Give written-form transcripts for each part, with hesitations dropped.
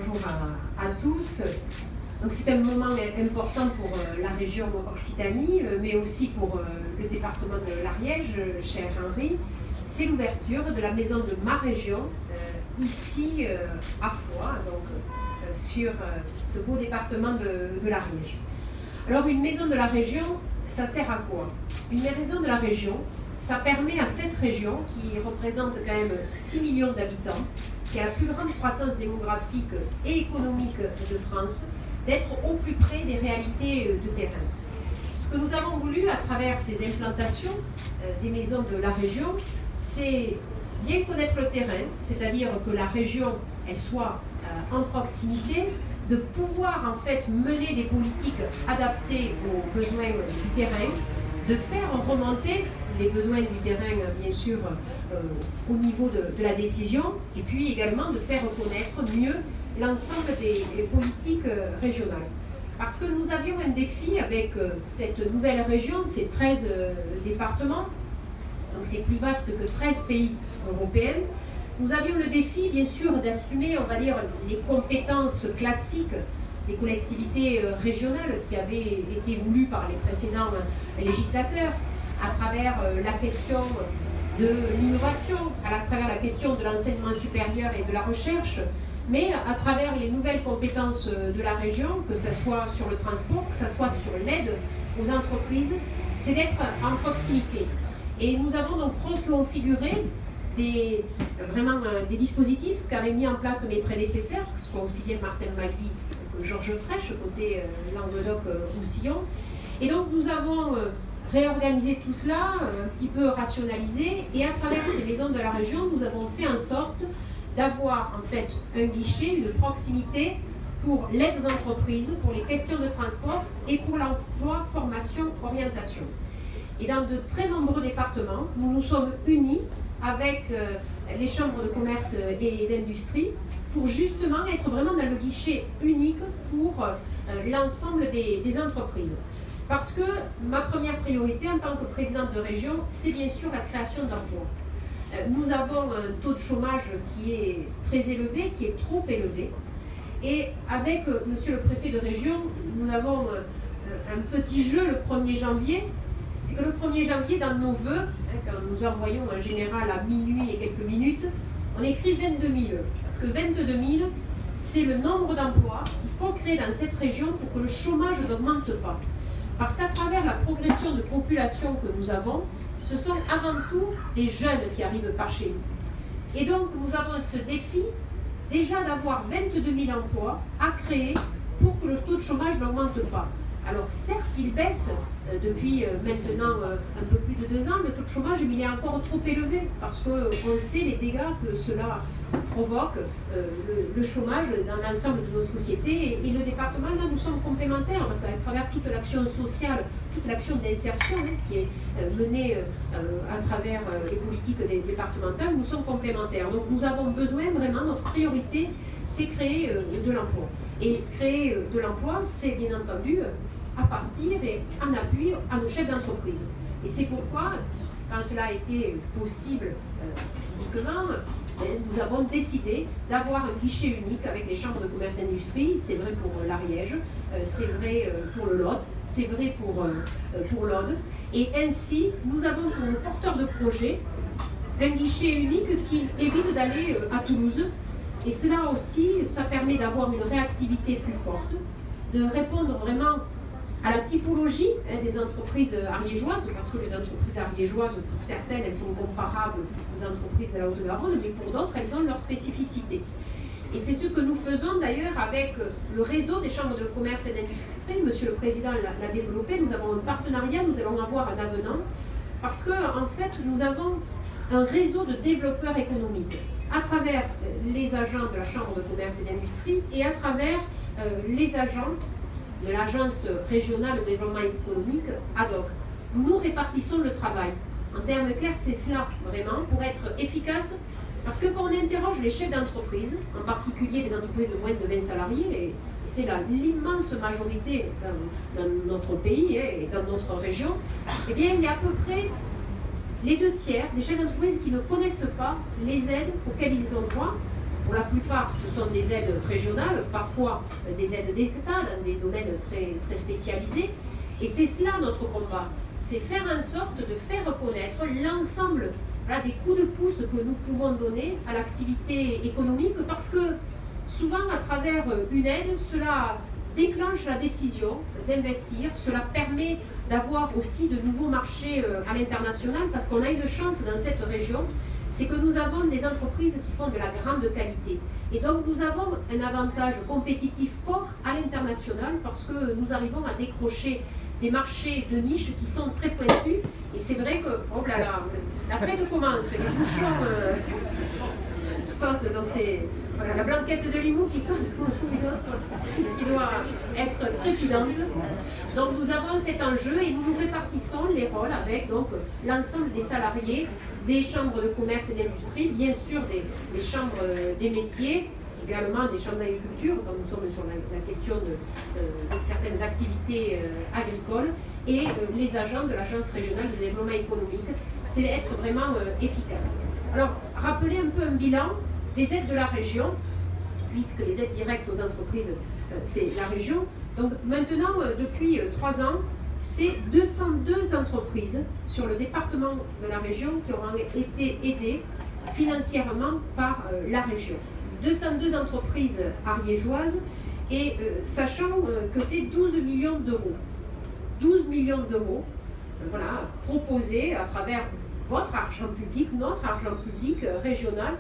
bonjour à tous. Donc c'est un moment important pour la région Occitanie, mais aussi pour le département de l'Ariège, cher Henri. C'est l'ouverture de la maison de ma région, ici à Foix, donc sur ce beau département de l'Ariège. Alors une maison de la région, ça sert à quoi? Une maison de la région, ça permet à cette région, qui représente quand même 6 millions d'habitants, qui a la plus grande croissance démographique et économique de France, d'être au plus près des réalités de terrain. Ce que nous avons voulu à travers ces implantations des maisons de la région, c'est bien connaître le terrain, c'est-à-dire que la région, elle soit en proximité, de pouvoir en fait mener des politiques adaptées aux besoins du terrain, de faire remonter les besoins du terrain, bien sûr, au niveau de la décision, et puis également de faire reconnaître mieux l'ensemble des politiques régionales. Parce que nous avions un défi avec cette nouvelle région, ces 13 départements, donc c'est plus vaste que 13 pays européens. Nous avions le défi, bien sûr, d'assumer, on va dire, les compétences classiques des collectivités régionales qui avaient été voulues par les précédents législateurs, à travers la question de l'innovation, à travers la question de l'enseignement supérieur et de la recherche, mais à travers les nouvelles compétences de la région, que ce soit sur le transport, que ce soit sur l'aide aux entreprises, c'est d'être en proximité. Et nous avons donc reconfiguré des dispositifs qu'avaient mis en place mes prédécesseurs, que ce soit aussi bien Martin Malvy que Georges Frêche, côté Languedoc-Roussillon. Et donc nous avons réorganisé tout cela, un petit peu rationalisé, et à travers ces maisons de la région, nous avons fait en sorte d'avoir en fait un guichet, une proximité pour l'aide aux entreprises, pour les questions de transport et pour l'emploi, formation, orientation. Et dans de très nombreux départements, nous nous sommes unis avec les chambres de commerce et d'industrie pour justement être vraiment dans le guichet unique pour l'ensemble des entreprises. Parce que ma première priorité en tant que présidente de région, c'est bien sûr la création d'emplois. Nous avons un taux de chômage qui est très élevé, qui est trop élevé. Et avec monsieur le préfet de région, nous avons un petit jeu le 1er janvier. C'est que le 1er janvier, dans nos vœux, quand nous envoyons en général à minuit et quelques minutes, on écrit 22 000. Parce que 22 000, c'est le nombre d'emplois qu'il faut créer dans cette région pour que le chômage n'augmente pas. Parce qu'à travers la progression de population que nous avons, ce sont avant tout des jeunes qui arrivent par chez nous. Et donc, nous avons ce défi déjà d'avoir 22 000 emplois à créer pour que le taux de chômage n'augmente pas. Alors certes, il baisse depuis maintenant un peu plus de 2 ans, le taux de chômage, mais il est encore trop élevé parce qu'on sait les dégâts que cela provoque, le chômage dans l'ensemble de nos sociétés. Et le département, là, nous sommes complémentaires parce qu'à travers toute l'action sociale, toute l'action d'insertion qui est menée à travers les politiques départementales, nous sommes complémentaires. Donc nous avons besoin vraiment, notre priorité, c'est créer de l'emploi. Et créer de l'emploi, c'est bien entendu à partir et en appui à nos chefs d'entreprise. Et c'est pourquoi, quand cela a été possible physiquement, nous avons décidé d'avoir un guichet unique avec les chambres de commerce et d'industrie. C'est vrai pour l'Ariège, c'est vrai pour le Lot, c'est vrai pour l'Aude. Et ainsi, nous avons pour nos porteurs de projets un guichet unique qui évite d'aller à Toulouse. Et cela aussi, ça permet d'avoir une réactivité plus forte, de répondre vraiment à la typologie des entreprises ariégeoises, parce que les entreprises ariégeoises, pour certaines, elles sont comparables aux entreprises de la Haute-Garonne, mais pour d'autres, elles ont leur spécificité. Et c'est ce que nous faisons d'ailleurs avec le réseau des chambres de commerce et d'industrie. Monsieur le Président l'a développé, nous avons un partenariat, nous allons avoir un avenant, parce qu'en fait, nous avons un réseau de développeurs économiques à travers les agents de la Chambre de commerce et d'industrie et à travers les agents de l'Agence régionale de développement économique ADOC. Nous répartissons le travail. En termes clairs, c'est cela, vraiment, pour être efficace. Parce que quand on interroge les chefs d'entreprise, en particulier des entreprises de moins de 20 salariés, et c'est l'immense majorité dans notre pays et dans notre région, eh bien, il y a à peu près les 2 tiers des chefs d'entreprise qui ne connaissent pas les aides auxquelles ils ont droit Pour la plupart, ce sont des aides régionales, parfois des aides d'État dans des domaines très, très spécialisés. Et c'est cela notre combat, c'est faire en sorte de faire reconnaître l'ensemble des coups de pouce que nous pouvons donner à l'activité économique, parce que souvent à travers une aide, cela déclenche la décision d'investir, cela permet d'avoir aussi de nouveaux marchés à l'international, parce qu'on a une chance dans cette région, c'est que nous avons des entreprises qui font de la grande qualité. Et donc nous avons un avantage compétitif fort à l'international, parce que nous arrivons à décrocher des marchés de niche qui sont très pointus. Et c'est vrai que, oh là là, la fête commence, les bouchons sautent, donc c'est voilà, la blanquette de Limoux qui saute, qui doit être trépidante. Donc nous avons cet enjeu et nous nous répartissons les rôles avec donc l'ensemble des salariés, des chambres de commerce et d'industrie, bien sûr des chambres des métiers, également des chambres d'agriculture, quand nous sommes sur la question de certaines activités agricoles, et les agents de l'Agence régionale de développement économique. C'est être vraiment efficace. Alors, rappeler un peu un bilan des aides de la région, puisque les aides directes aux entreprises, c'est la région. Donc maintenant, depuis 3 ans, c'est 202 entreprises sur le département de la région qui auront été aidées financièrement par la région. 202 entreprises ariégeoises, et sachant que c'est 12 millions d'euros. 12 millions d'euros voilà, proposés à travers votre argent public, notre argent public régional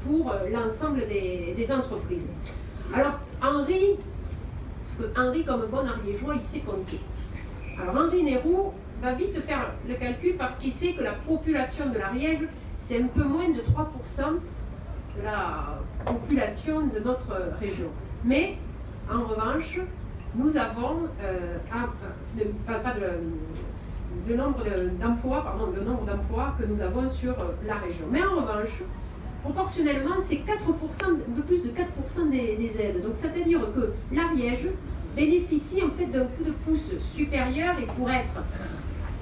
pour l'ensemble des entreprises. Alors Henri, parce que Henri comme bon ariégeois, il sait compter. Alors Henri Néroux va vite faire le calcul parce qu'il sait que la population de l'Ariège, c'est un peu moins de 3% de la population de notre région. Mais, en revanche, nous avons le nombre d'emplois que nous avons sur la région. Mais en revanche, proportionnellement, c'est 4%, un peu plus de 4% des aides. Donc, c'est-à-dire que l'Ariège bénéficie en fait d'un coup de pouce supérieur, et pour être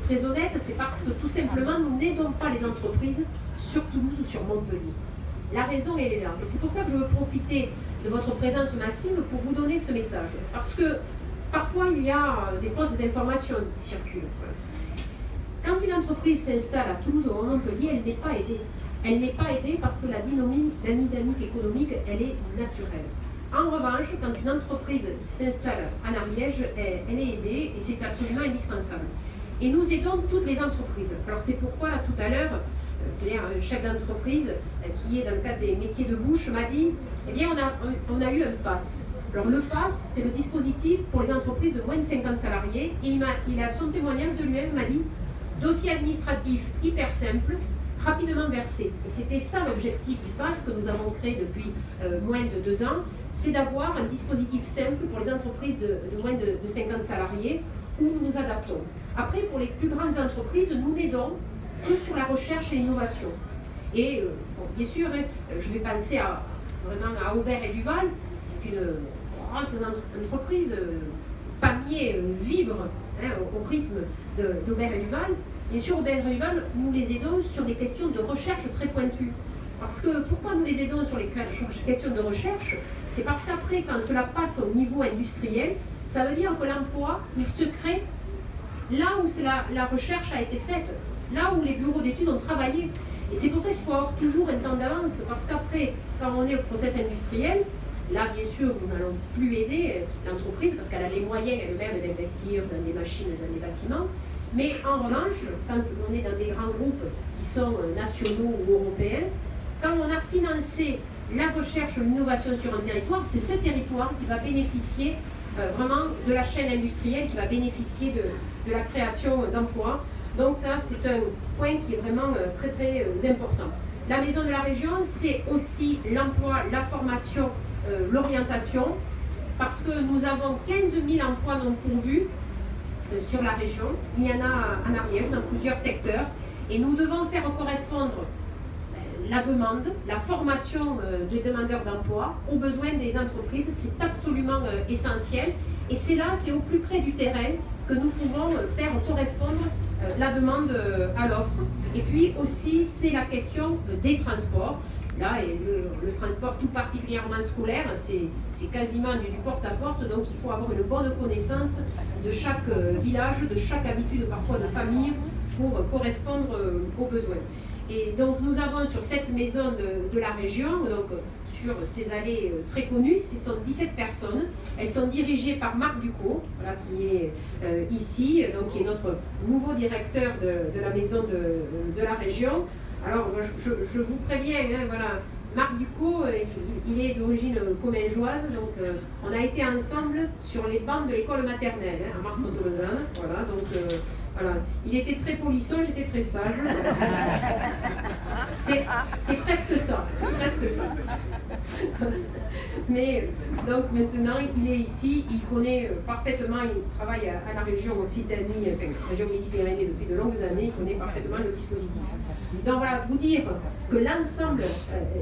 très honnête, c'est parce que tout simplement, nous n'aidons pas les entreprises sur Toulouse ou sur Montpellier. La raison, elle est là. Et c'est pour ça que je veux profiter de votre présence massive pour vous donner ce message. Parce que parfois, il y a des fausses informations qui circulent. Quand une entreprise s'installe à Toulouse ou à Montpellier, elle n'est pas aidée. Elle n'est pas aidée parce que la dynamique économique, elle est naturelle. En revanche, quand une entreprise s'installe en Ariège, elle est aidée et c'est absolument indispensable. Et nous aidons toutes les entreprises. Alors c'est pourquoi, là, tout à l'heure, un chef d'entreprise qui est dans le cadre des métiers de bouche m'a dit, eh bien on a eu un PASS. Alors le PASS, c'est le dispositif pour les entreprises de moins de 50 salariés, et il a son témoignage de lui-même, m'a dit, dossier administratif hyper simple, rapidement versé. Et c'était ça l'objectif du PASS que nous avons créé depuis moins de 2 ans, c'est d'avoir un dispositif simple pour les entreprises de moins de 50 salariés où nous nous adaptons. Après, pour les plus grandes entreprises, nous n'aidons que sur la recherche et l'innovation. Et bon, bien sûr, je vais penser vraiment à Aubert et Duval, c'est une grosse entreprise, Pamiers vibre au rythme d'Aubert et Duval. Bien sûr, Aubert et Duval, nous les aidons sur des questions de recherche très pointues. Parce que pourquoi nous les aidons sur les questions de recherche? C'est parce qu'après, quand cela passe au niveau industriel, ça veut dire que l'emploi, il se crée là où la recherche a été faite, là où les bureaux d'études ont travaillé. Et c'est pour ça qu'il faut avoir toujours un temps d'avance, parce qu'après, quand on est au process industriel, là, bien sûr, nous n'allons plus aider l'entreprise, parce qu'elle a les moyens elle-même d'investir dans des machines, dans des bâtiments. Mais en revanche, quand on est dans des grands groupes qui sont nationaux ou européens, quand on a financé la recherche ou l'innovation sur un territoire, c'est ce territoire qui va bénéficier vraiment de la chaîne industrielle, qui va bénéficier de la création d'emplois. Donc ça, c'est un point qui est vraiment très très important. La maison de la région, c'est aussi l'emploi, la formation, l'orientation, parce que nous avons 15 000 emplois non pourvus sur la région. Il y en a en Ariège, dans plusieurs secteurs, et nous devons faire correspondre la demande, la formation des demandeurs d'emploi aux besoins des entreprises. C'est absolument essentiel, et c'est là, c'est au plus près du terrain que nous pouvons faire correspondre la demande à l'offre. Et puis aussi, c'est la question des transports. là, et le transport tout particulièrement scolaire, c'est quasiment du porte-à-porte, donc il faut avoir une bonne connaissance de chaque village, de chaque habitude parfois de famille pour correspondre aux besoins. Et donc nous avons sur cette maison de la région, donc sur ces allées très connues, ce sont 17 personnes. Elles sont dirigées par Marc Ducot, voilà, qui est ici, donc qui est notre nouveau directeur de la maison de la région. Alors je vous préviens, hein, voilà, Marc Ducot, il est d'origine commingeoise, donc on a été ensemble sur les bancs de l'école maternelle, hein, à Martre-Tolosane, voilà, donc voilà. Il était très polisson, j'étais très sage. C'est presque ça, c'est presque ça. Mais donc maintenant, il est ici, il connaît parfaitement, il travaille à la région Occitanie, enfin, région Midi-Pyrénées depuis de longues années, il connaît parfaitement le dispositif. Donc voilà, vous dire que l'ensemble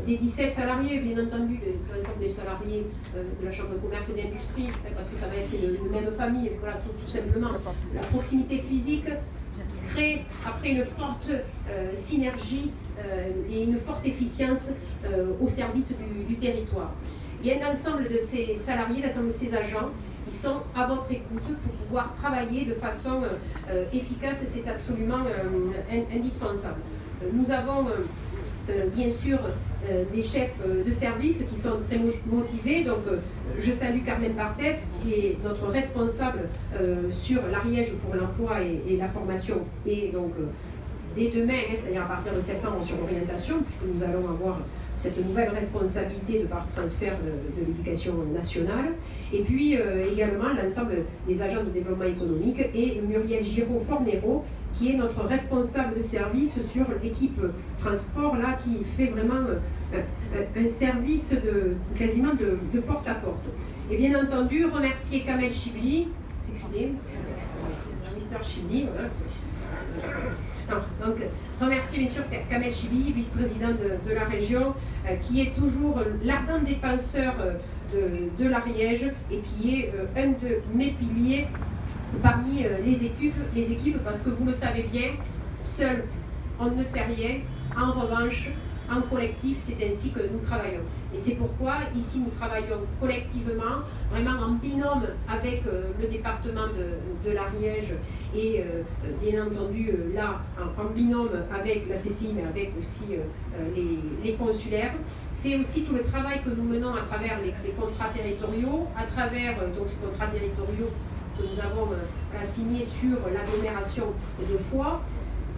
des 17 salariés, bien entendu, l'ensemble des salariés de la Chambre de commerce et d'industrie, parce que ça va être une même famille, voilà, tout simplement, la proximité physique crée après une forte synergie et une forte efficience au service du territoire. Bien, l'ensemble de ces salariés, l'ensemble de ces agents, ils sont à votre écoute pour pouvoir travailler de façon efficace et c'est absolument indispensable. Nous avons bien sûr des chefs de service qui sont très motivés. Donc je salue Carmen Barthès qui est notre responsable sur l'Ariège pour l'emploi et la formation et donc dès demain, c'est-à-dire à partir de septembre sur l'orientation, puisque nous allons avoir cette nouvelle responsabilité de par transfert de l'éducation nationale, et puis également l'ensemble des agents de développement économique et Muriel Giraud-Fornero, qui est notre responsable de service sur l'équipe transport, là, qui fait vraiment un service quasiment de porte-à-porte. Et bien entendu, remercier Kamel Chibli, c'est Chibli, Mr. Chibli, voilà. Non, donc, remercier bien sûr Kamel Chibli, vice-président de la région, qui est toujours l'ardent défenseur de l'Ariège et qui est un de mes piliers parmi les équipes, parce que vous le savez bien, seul on ne fait rien. En revanche, en collectif, c'est ainsi que nous travaillons. Et c'est pourquoi ici nous travaillons collectivement, vraiment en binôme avec le département de l'Ariège et bien entendu là en binôme avec la CCI, mais avec aussi les consulaires. C'est aussi tout le travail que nous menons à travers les contrats territoriaux, à travers donc ces contrats territoriaux que nous avons signés sur l'agglomération de Foix.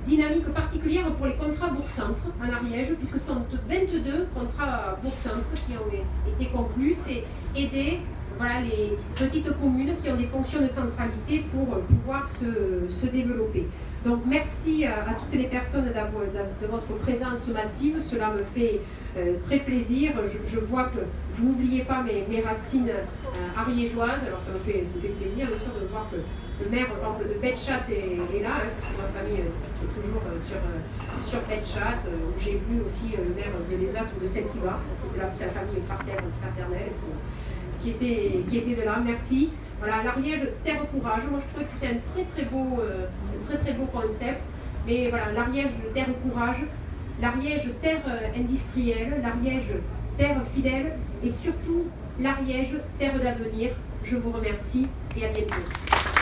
Dynamique particulière pour les contrats bourg-centre en Ariège, puisque ce sont 22 contrats bourg-centre qui ont été conclus. C'est aider voilà, les petites communes qui ont des fonctions de centralité pour pouvoir se développer. Donc merci à toutes les personnes de votre présence massive, cela me fait très plaisir. Je vois que vous n'oubliez pas mes racines ariégeoises, alors ça me fait plaisir bien sûr de voir que le maire de Betchat est là, hein, parce que ma famille est toujours sur Betchat, où j'ai vu aussi le maire de l'ESAP ou de Saint-Ibar, c'était sa famille paternelle qui était de là. Merci. Voilà, l'Ariège Terre Courage, moi je trouvais que c'était un très beau concept, mais voilà, l'Ariège Terre Courage, l'Ariège Terre industrielle, l'Ariège Terre fidèle et surtout l'Ariège Terre d'avenir. Je vous remercie et à bientôt.